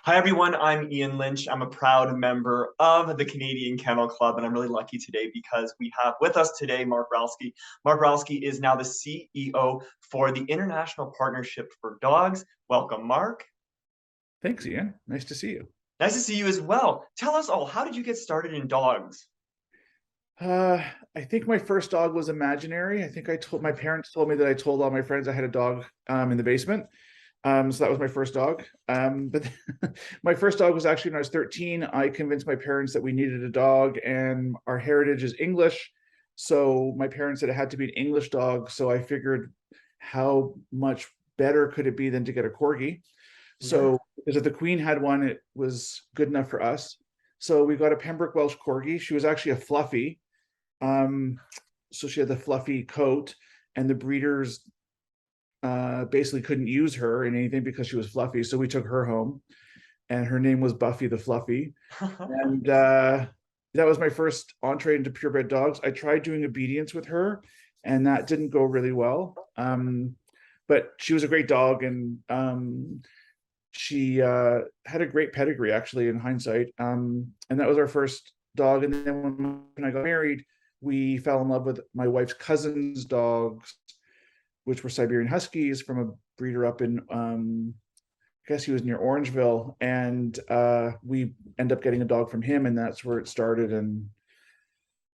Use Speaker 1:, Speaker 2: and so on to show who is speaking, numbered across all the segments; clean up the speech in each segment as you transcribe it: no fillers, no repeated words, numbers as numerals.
Speaker 1: Hi, everyone. I'm Ian Lynch. I'm a proud member of the Canadian Kennel Club, and I'm really lucky today because we have with us today Marc Ralsky. Marc Ralsky is now the CEO for the International Partnership for Dogs. Welcome, Marc.
Speaker 2: Thanks, Ian. Nice to see you.
Speaker 1: Nice to see you as well. Tell us all, how did you get started in dogs?
Speaker 2: Uh, I think my first dog was imaginary. I think my parents told me that I told all my friends I had a dog in the basement. So that was my first dog. But my first dog was actually when I was 13. I convinced my parents that we needed a dog, and our heritage is English. So my parents said it had to be an English dog. So I figured, how much better could it be than to get a corgi?
Speaker 1: Yeah.
Speaker 2: So because if the Queen had one, it was good enough for us. So we got a Pembroke Welsh corgi. She was actually a fluffy. Um, so she had the fluffy coat, and the breeders basically couldn't use her in anything because she was fluffy. So we took her home, and her name was Buffy the Fluffy. And that was my first entree into purebred dogs. I tried doing obedience with her, and that didn't go really well. But she was a great dog, and she had a great pedigree, actually, in hindsight. And that was our first dog. And then when I got married, we fell in love with my wife's cousin's dogs, which were Siberian Huskies from a breeder up in, I guess he was near Orangeville. And we end up getting a dog from him, and that's where it started. And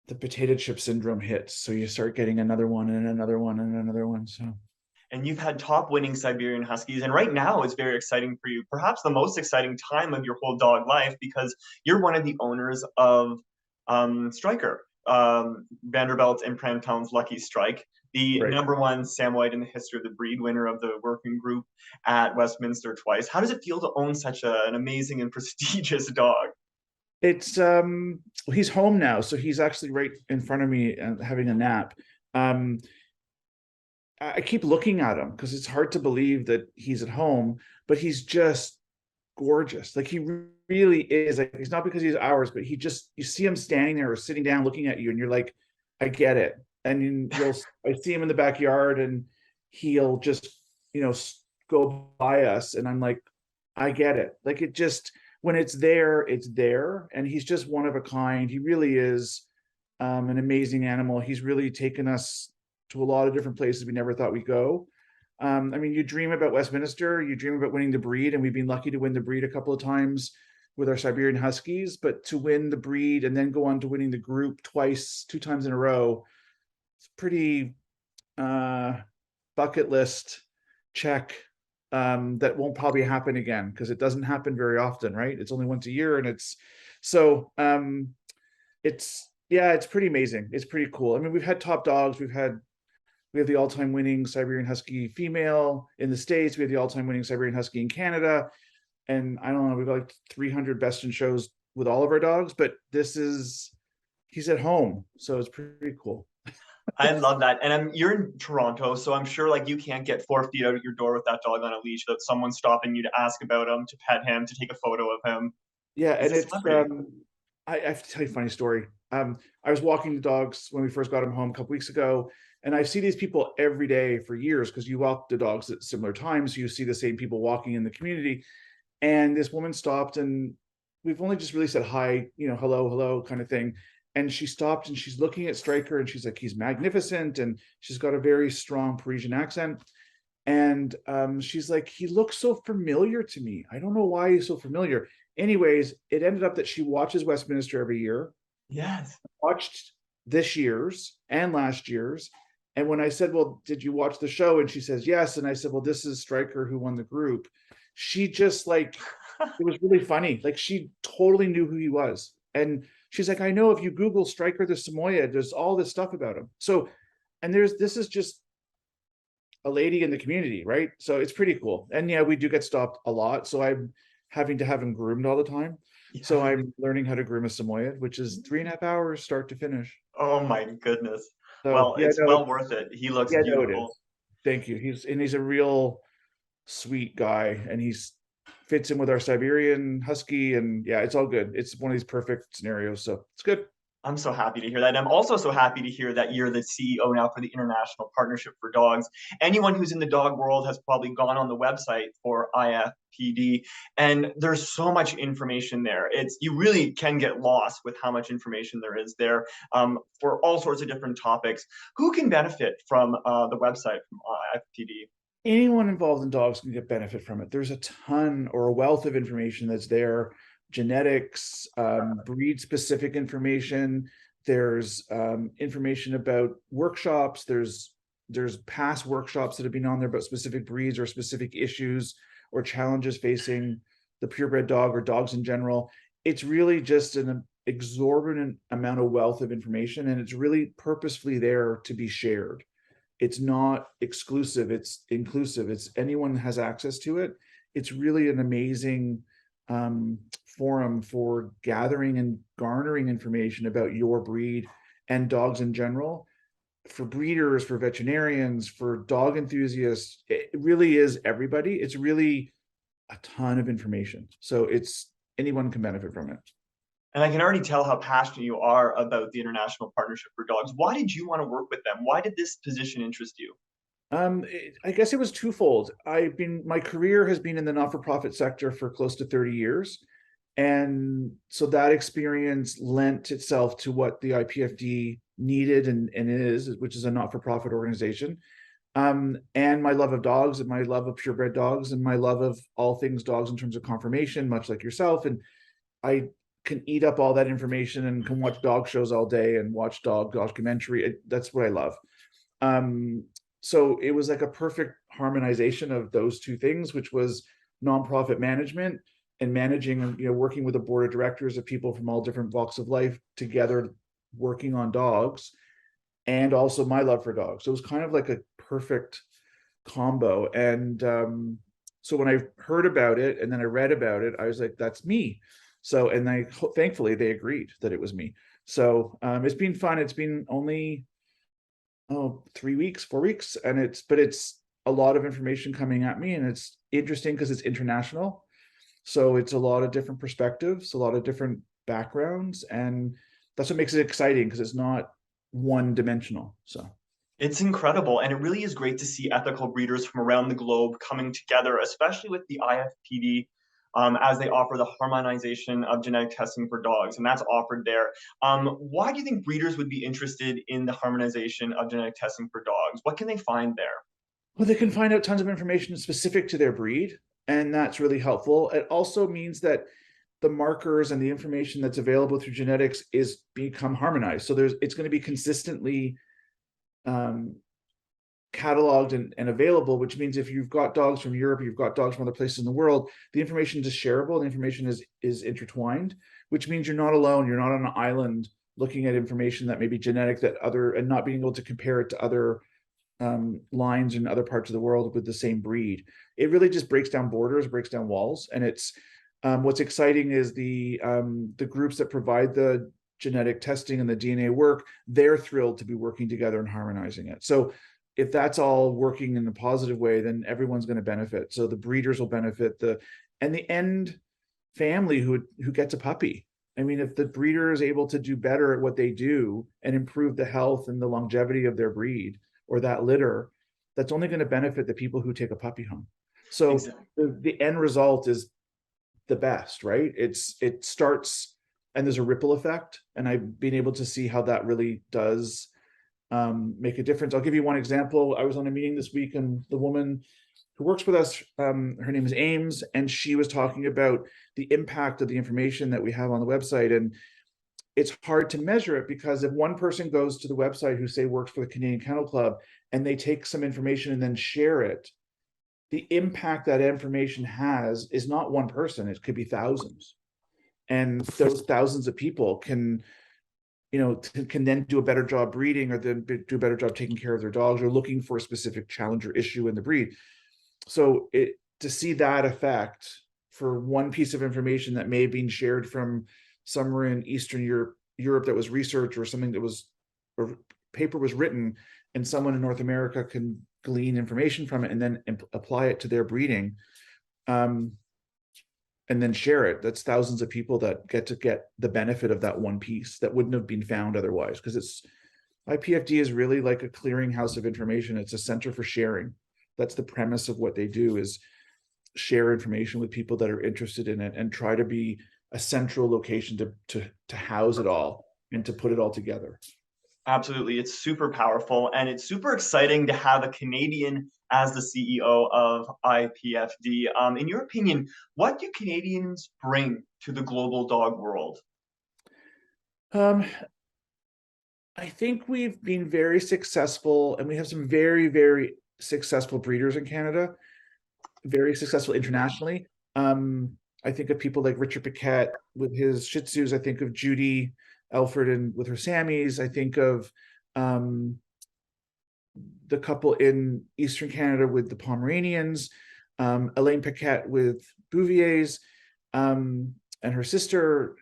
Speaker 2: the potato chip syndrome hits. So you start getting another one and another one and another one. So
Speaker 1: And you've had top winning Siberian Huskies. And right now is very exciting for you, perhaps the most exciting time of your whole dog life, because you're one of the owners of Striker, Vanderbilt and Pramtown's Lucky Strike, the
Speaker 2: right.
Speaker 1: #1 Samoyed in the history of the breed, winner of the working group at Westminster twice. How does it feel to own such an amazing and prestigious dog?
Speaker 2: It's he's home now, so he's actually right in front of me and having a nap. Um, I keep looking at him because it's hard to believe that he's at home, but he's just gorgeous. Like, he really is. Like, it's not because he's ours, but you see him standing there or sitting down looking at you, and you're like, I get it. And I see him in the backyard, and he'll just, go by us, and I'm like, I get it. Like, it just, when it's there, it's there. And he's just one of a kind. He really is an amazing animal. He's really taken us to a lot of different places we never thought we'd go. I mean, you dream about Westminster, you dream about winning the breed, and we've been lucky to win the breed a couple of times with our Siberian Huskies. But to win the breed and then go on to winning the group twice, 2 times in a row, it's pretty uh, bucket list check. That won't probably happen again because it doesn't happen very often, right? It's only once a year, and it's so it's yeah, it's pretty amazing. It's pretty cool. I mean, we've had top dogs. We have the all-time winning Siberian Husky female in the States. We have the all-time winning Siberian Husky in Canada. And I don't know, we've got like 300 best in shows with all of our dogs, but he's at home. So it's pretty cool.
Speaker 1: I love that. And you're in Toronto, so I'm sure like you can't get 4 feet out of your door with that dog on a leash without someone stopping you to ask about him, to pet him, to take a photo of him.
Speaker 2: Yeah,
Speaker 1: He's
Speaker 2: and
Speaker 1: a celebrity.
Speaker 2: I have to tell you a funny story. I was walking the dogs when we first got him home a couple weeks ago, and I see these people every day for years because you walk the dogs at similar times. You see the same people walking in the community. And this woman stopped, and we've only just really said hi, hello, hello kind of thing. And she stopped, and she's looking at Striker, and she's like, he's magnificent. And she's got a very strong Parisian accent. And she's like, he looks so familiar to me. I don't know why he's so familiar. Anyways, it ended up that she watches Westminster every year,
Speaker 1: Yes.
Speaker 2: watched this year's and last year's. And when I said, well, did you watch the show? And she says, yes. And I said, well, this is Striker who won the group. She just like, it was really funny. Like, she totally knew who he was. And she's like, I know if you Google Striker the Samoyed, there's all this stuff about him. So, and this is just a lady in the community, right? So it's pretty cool. And yeah, we do get stopped a lot. So I'm having to have him groomed all the time. So
Speaker 1: Yeah.
Speaker 2: I'm learning how to groom a Samoyed, which is 3.5 hours start to finish.
Speaker 1: Oh my goodness.
Speaker 2: So
Speaker 1: Well,
Speaker 2: yeah,
Speaker 1: it's
Speaker 2: no,
Speaker 1: well worth it. He looks
Speaker 2: yeah, no, it
Speaker 1: beautiful.
Speaker 2: is. Thank you. He's a real sweet guy, and he's fits in with our Siberian Husky, and yeah, it's all good. It's one of these perfect scenarios, so it's good.
Speaker 1: I'm so happy to hear that. And I'm also so happy to hear that you're the CEO now for the International Partnership for Dogs. Anyone who's in the dog world has probably gone on the website for IFPD, and there's so much information there. It's you really can get lost with how much information there is there for all sorts of different topics. Who can benefit from the website from IFPD?
Speaker 2: Anyone involved in dogs can get benefit from it. There's a ton or a wealth of information that's there. Genetics, breed specific information. There's information about workshops. There's past workshops that have been on there about specific breeds or specific issues or challenges facing the purebred dog or dogs in general. It's really just an exorbitant amount of wealth of information, and it's really purposefully there to be shared. It's not exclusive, it's inclusive. It's anyone has access to it. It's really an amazing forum for gathering and garnering information about your breed and dogs in general. For breeders, for veterinarians, for dog enthusiasts, it really is everybody. It's really a ton of information. So it's anyone can benefit from it.
Speaker 1: And I can already tell how passionate you are about the International Partnership for Dogs. Why did you want to work with them? Why did this position interest you?
Speaker 2: I guess it was twofold. My career has been in the not-for-profit sector for close to 30 years. And so that experience lent itself to what the IPFD needed and is, which is a not-for-profit organization. And my love of dogs and my love of purebred dogs and my love of all things dogs in terms of conformation, much like yourself. And I can eat up all that information and can watch dog shows all day and watch dog documentary. That's what I love. So it was like a perfect harmonization of those two things, which was nonprofit management and managing, working with a board of directors of people from all different walks of life together, working on dogs, and also my love for dogs. So it was kind of like a perfect combo. And so when I heard about it and then I read about it, I was like, that's me. So, and thankfully they agreed that it was me. So it's been fun. It's been only 3 weeks, 4 weeks, and it's a lot of information coming at me, and it's interesting because it's international. So it's a lot of different perspectives, a lot of different backgrounds, and that's what makes it exciting because it's not one dimensional. So
Speaker 1: It's incredible, and it really is great to see ethical breeders from around the globe coming together, especially with the IFPD, as they offer the harmonization of genetic testing for dogs, and that's offered there. Why do you think breeders would be interested in the harmonization of genetic testing for dogs? What can they find there?
Speaker 2: well, they can find out tons of information specific to their breed, and that's really helpful. It also means that the markers and the information that's available through genetics is become harmonized. So it's going to be consistently cataloged and available, which means if you've got dogs from Europe, you've got dogs from other places in the world, the information is shareable, the information is intertwined, which means you're not alone, you're not on an island looking at information that may be genetic and not being able to compare it to other lines in other parts of the world with the same breed. It really just breaks down borders, breaks down walls, and it's what's exciting is the groups that provide the genetic testing and the DNA work, they're thrilled to be working together and harmonizing it. So if that's all working in a positive way, then everyone's going to benefit. So the breeders will benefit, and the end family who gets a puppy. I mean, if the breeder is able to do better at what they do and improve the health and the longevity of their breed or that litter, that's only going to benefit the people who take a puppy home. So
Speaker 1: Exactly.
Speaker 2: the end result is the best, right? It starts, and there's a ripple effect, and I've been able to see how that really does make a difference. I'll give you one example. I was on a meeting this week, and the woman who works with us, her name is Ames, and she was talking about the impact of the information that we have on the website. And it's hard to measure it because if one person goes to the website who say works for the Canadian Kennel Club and they take some information and then share it, the impact that information has is not one person, it could be thousands. And those thousands of people can then do a better job breeding, or then do a better job taking care of their dogs, or looking for a specific challenge or issue in the breed. So to see that effect for one piece of information that may have been shared from somewhere in Eastern Europe that was research, or something or paper was written, and someone in North America can glean information from it and then apply it to their breeding. and then share it. That's thousands of people that get the benefit of that one piece that wouldn't have been found otherwise. Because it's IPFD is really like a clearinghouse of information. It's a center for sharing. That's the premise of what they do, is share information with people that are interested in it and try to be a central location to house it all and to put it all together.
Speaker 1: Absolutely. It's super powerful, and it's super exciting to have a Canadian as the CEO of IPFD. In your opinion, what do Canadians bring to the global dog world?
Speaker 2: I think we've been very successful, and we have some very, very successful breeders in Canada, very successful internationally. I think of people like Richard Paquette with his Shih Tzus. I think of Judy Elford and with her Sammies. I think of the couple in Eastern Canada with the Pomeranians, Elaine Paquette with Bouviers, and her sister,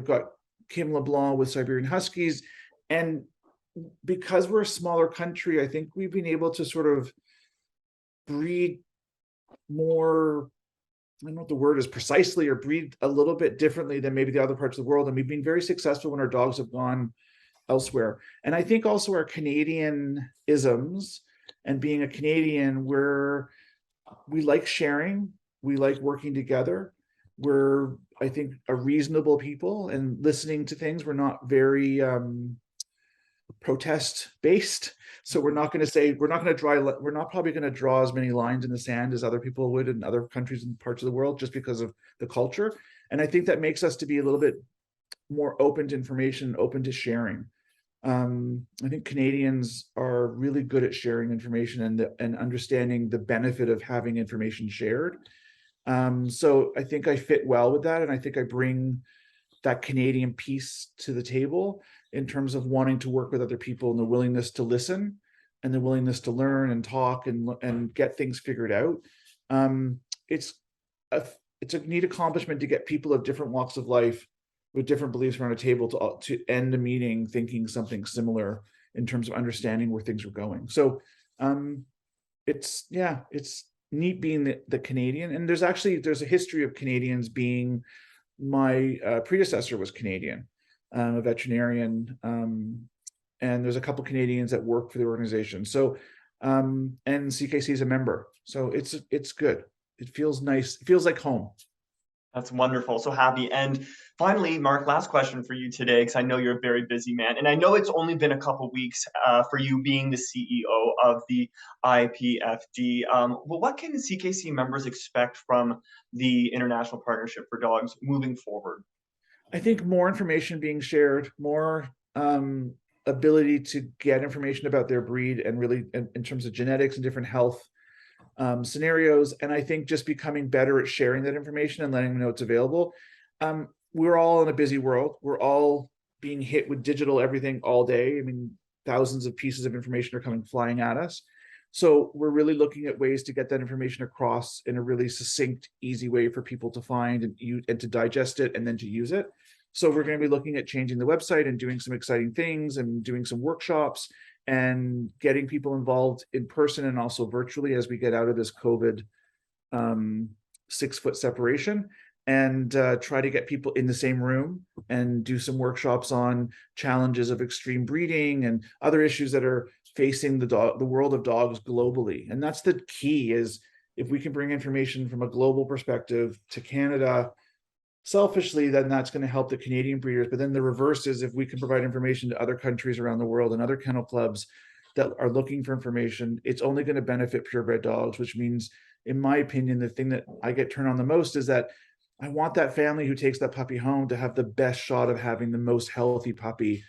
Speaker 2: got Kim LeBlanc with Siberian Huskies. And because we're a smaller country, I think we've been able to sort of breed more, I don't know what the word is precisely, or breed a little bit differently than maybe the other parts of the world. And we've been very successful when our dogs have gone elsewhere. And I think also our Canadian isms, and being a Canadian, we like sharing, we like working together. We're, I think, a reasonable people and listening to things. We're not very protest based. So we're not probably going to draw as many lines in the sand as other people would in other countries and parts of the world, just because of the culture. And I think that makes us to be a little bit more open to information, open to sharing. I think Canadians are really good at sharing information and understanding the benefit of having information shared. So I think I fit well with that, and I think I bring that Canadian piece to the table in terms of wanting to work with other people and the willingness to listen and the willingness to learn and talk and get things figured out. It's a neat accomplishment to get people of different walks of life with different beliefs around a table to end a meeting thinking something similar in terms of understanding where things are going. So it's neat being the Canadian. And there's a history of Canadians being, my predecessor was Canadian, a veterinarian, and there's a couple Canadians that work for the organization. So and CKC is a member. So it's good. It feels nice. It feels like home.
Speaker 1: That's wonderful. So happy. And finally, Marc, last question for you today, because I know you're a very busy man. And I know it's only been a couple weeks for you being the CEO of the IPFD. Well, what can CKC members expect from the International Partnership for Dogs moving forward?
Speaker 2: I think more information being shared, more ability to get information about their breed, and really in terms of genetics and different health scenarios. And I think just becoming better at sharing that information and letting them know it's available. We're all in a busy world. We're all being hit with digital everything all day. I mean, thousands of pieces of information are coming flying at us. So we're really looking at ways to get that information across in a really succinct, easy way for people to find and to digest it and then to use it. So we're going to be looking at changing the website and doing some exciting things and doing some workshops and getting people involved in person and also virtually as we get out of this COVID 6-foot separation, and try to get people in the same room and do some workshops on challenges of extreme breeding and other issues that are facing the world of dogs globally. And that's the key, is if we can bring information from a global perspective to Canada selfishly, then that's going to help the Canadian breeders. But then the reverse is, if we can provide information to other countries around the world and other kennel clubs that are looking for information, it's only going to benefit purebred dogs, which means, in my opinion, the thing that I get turned on the most is that I want that family who takes that puppy home to have the best shot of having the most healthy puppy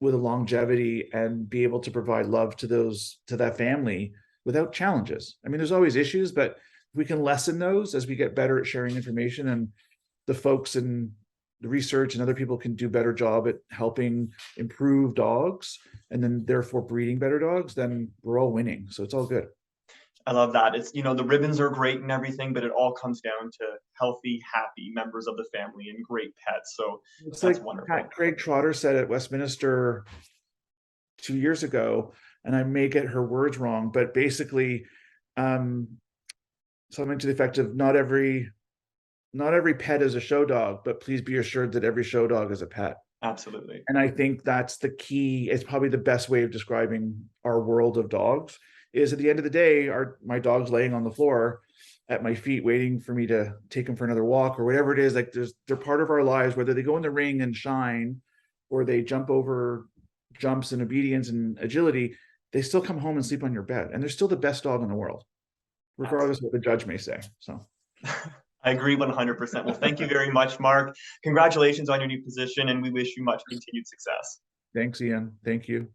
Speaker 2: with a longevity and be able to provide love to that family without challenges. I mean, there's always issues, but we can lessen those as we get better at sharing information, and the folks in the research and other people can do a better job at helping improve dogs and then therefore breeding better dogs, then we're all winning. So it's all good.
Speaker 1: I love that. It's, the ribbons are great and everything, but it all comes down to healthy, happy members of the family and great pets. So
Speaker 2: it's
Speaker 1: that's
Speaker 2: like
Speaker 1: wonderful.
Speaker 2: Craig Trotter said at Westminster 2 years ago, and I may get her words wrong, but basically something to the effect of, not every not every pet is a show dog, but please be assured that every show dog is a pet.
Speaker 1: Absolutely.
Speaker 2: And I think that's the key. It's probably the best way of describing our world of dogs, is at the end of the day, my dog's laying on the floor at my feet waiting for me to take them for another walk or whatever it is. Like they're part of our lives, whether they go in the ring and shine or they jump over jumps and obedience and agility, they still come home and sleep on your bed. And they're still the best dog in the world, regardless of what the judge may say. So
Speaker 1: I agree 100%. Well, thank you very much, Marc. Congratulations on your new position, and we wish you much continued success.
Speaker 2: thanks, Ian. Thank you.